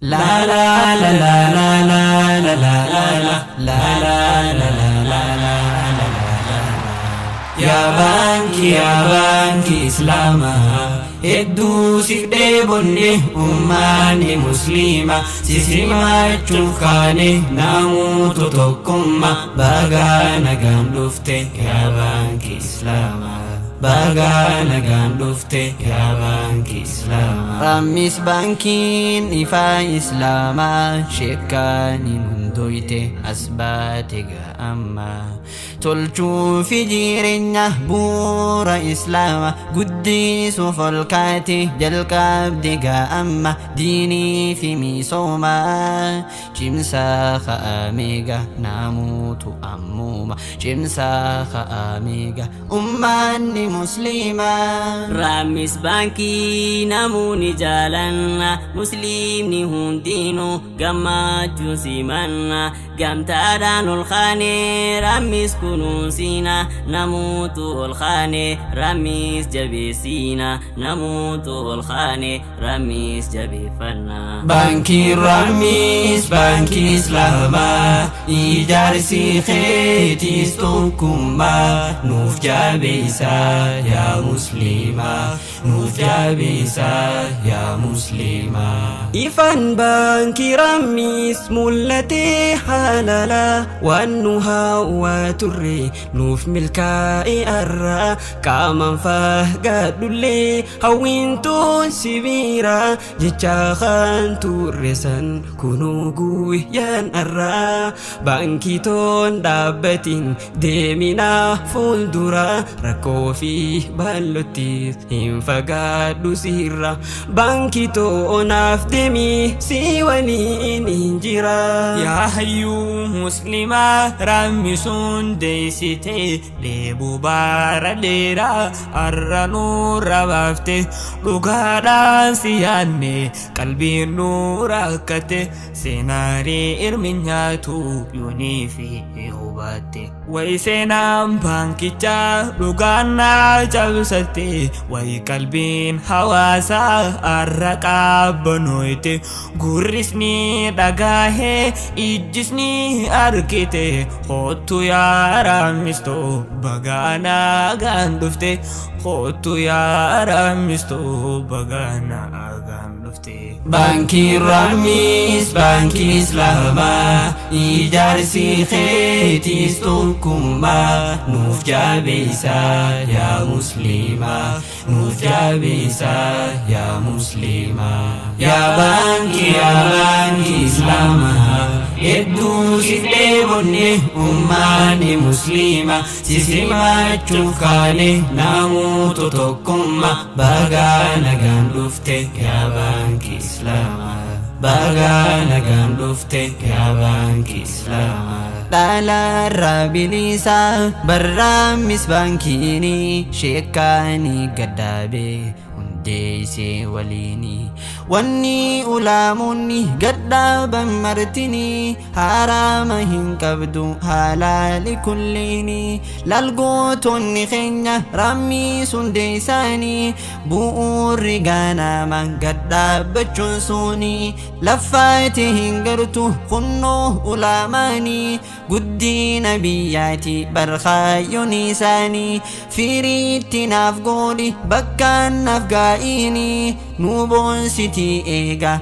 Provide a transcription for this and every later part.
La la la la la la la la la la la la la la la. Ya banki Islama Hedduu siif dheebonne ummanni muslima sisimachuuf kaane namuutu tokkummaa baga nagaan dhufte ya banki Islama baga nagaan dhufte ya banki Islama. Rammis bankiin ifa Islama sheekkaaniin hundoyte asbaate ga'amma tolchuu fi jireenya bu'uura Islama guddisuuf olkaate jalqabde ga'amma diinii fi misooma cimsaa ka'ameega namuutu ammuma cimsaa ka'ameega ummanni muslima. Rammis baankii namoonni jaalanna muslimni hundinuu gammachuu simanna gamtaadhaan ol kaane rammis kunuunsina namuutu ol kaane rammis jabeessina namuutu ol kaane rammis jabeeffanna. Baankii Rammis baankii Islaamaa ijaarsi keetiis tokkummaa nuuf jabeessa ya muslima nuuf jabeessa ya muslima. Ifaan baankii Rammis mul'ate halala waan nu hawwaa turre nuuf milkaa'e arra qaamaan fagaadhullee hawwiintuun sibiira jecha kan turre san kunuu guyyaan arra baankii toon dhaabbatiin deeminaa fuuldura rakkoo fi bal'ootti hin fagaadhu sirra baankii toonaaf deemi si waliin hin jira. Yaa hayyuu muslimaa rammisuun deessite dheebuu baara dheeraa har'a nurra baafte dhugaadhaan si yaadne qalbiin nu rakkate seenaarii irmi nyaatu yoonii fi hubatte wayi seenaan baankichaa dhugaan naa cabsatte wayi qalbiin hawaasaa har'a qabbanoyte gurrisni dhagahee ijjisni arkite kootu yaa rammistoo baga nagaan dhufte kootu yaa rammistoo baga nagaan dhufte. Baankii Rammis baankii Islaamaa ijaarsi keetiis tokkummaa nuuf jabeessa ya muslima nuuf jabeessa ya muslima. Ya banki Islaamaa hedduu siif dheebonne ummanni muslima sisimachuuf kaane namuutu tokkummaa baga nagaan dhufte ya banki Islama baga nagaan dhufte ya banki Islama. Dhalarra bilisa barrammis baankiini sheekkaanii gaddaabe hundeessee waliini wanni ulaamunni gaddaaban martini harama hin qabdu halaali kulliini lalgootonni keenya Rammis hundeessanii bu'uurri ganama gaddaabachuun suni laffaati hin gartu kunnoo ulaamaanii guddina biyyaati barkaayyoon isaanii firiitti naaf gooli bakkaan naaf gaa'ini nu boonsitii eega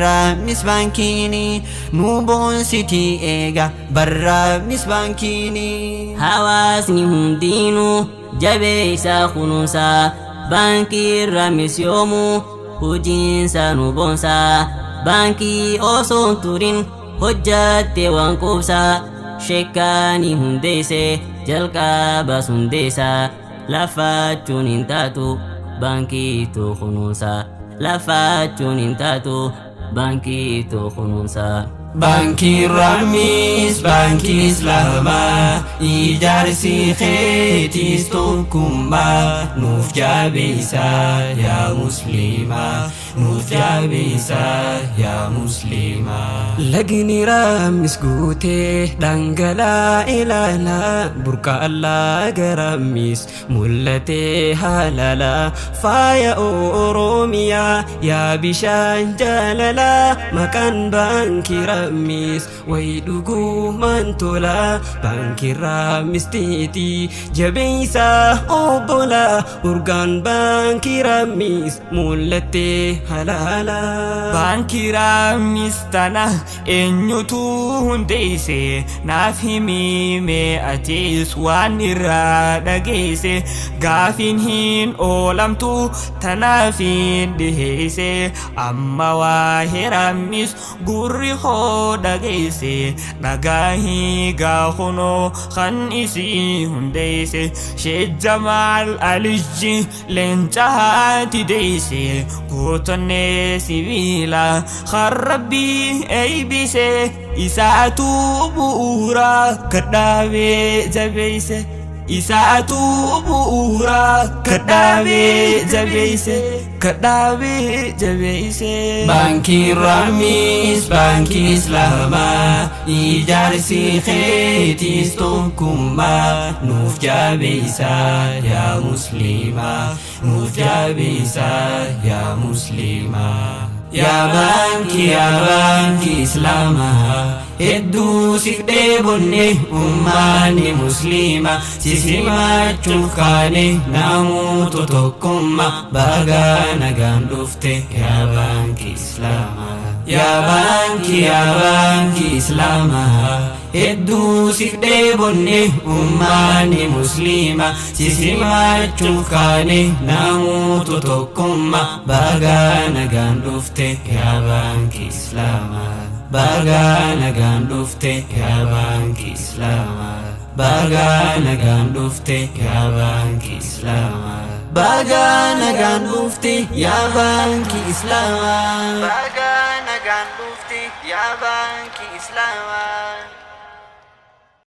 Rammis baankiini nu boonsitii eega Rammis baankiini. Hawaasni hundinuu jabeessaa kunuunsaa baankii Rammis yoomuu hojiinsa nu boonsaa baankii osoo turin hojjatte waan quubsaa sheekkaanii hundeesse jalqaba hundeessaa lafaachuun hin taatu baankii tu kunuunsaa lafaachuun hin taatu baankii tu kunuunsaa. Baankii Ramis, baankii Islaamaa, ijaarsi keetiis tokkummaa, nuuf jabeessaa yaa musliimaa, nuuf jabeessaa yaa musliimaa. Lagni Ramis guutee dhangalaa ilaalaa, burqa Allah garamis mul'atee haalala, faaya Oromiyaa yaa bishaan jaalalaa, maqaan baankii Ramis way dhugumaan tola, baankii Ramis tiiti jabeessaa obbola, urgaan baankii Ramis mul'atee halala. Baankii Ramis tana eenyutu hundeesse, naaf himi mee atis waan irraa dhageesse, gaafiin hin oolamtu tanaaf hin dhiheesse, amma waa'ee Ramis gurri hoo dhageesse, dhagaahi gaahunoo kan isii hundeesse, Sheekh Jamaal Alijji leencahaati deesse, gootonnee sibiila kan Rabbii eeybise, isaatu bu'uura kadhaabee jabeesse, isaatu bu'uura kadhaabee jabeesse, kadhaabee jabeesse. Baankii Ramis, baankii Islaamaa, ijaarsi keetiis tokkummaa, nuuf jabeessaa yaa musliimaa, nuuf jabeessaa yaa musliimaa. Yaa baankii Islaamaa, hedduu siif dheebonne ummanni musliima, si simachuuf kaane namoota tokkummaa, baga nagaan dhufte yaa baankii Islaamaa. Yaa baankii Islaamaa, hedduu siif dheebonne ummanni musliima, si simachuuf kaane namoota tokkummaa, baga nagaan dhufte yaa baankii Islaamaa. Baga nagaan dhufte yaa baankii Islaamaa. Baga nagaan dhufte yaa baankii Islaamaa. Baga nagaan dhufte yaa baankii Islaamaa. Baga nagaan dhufte yaa baankii Islaamaa.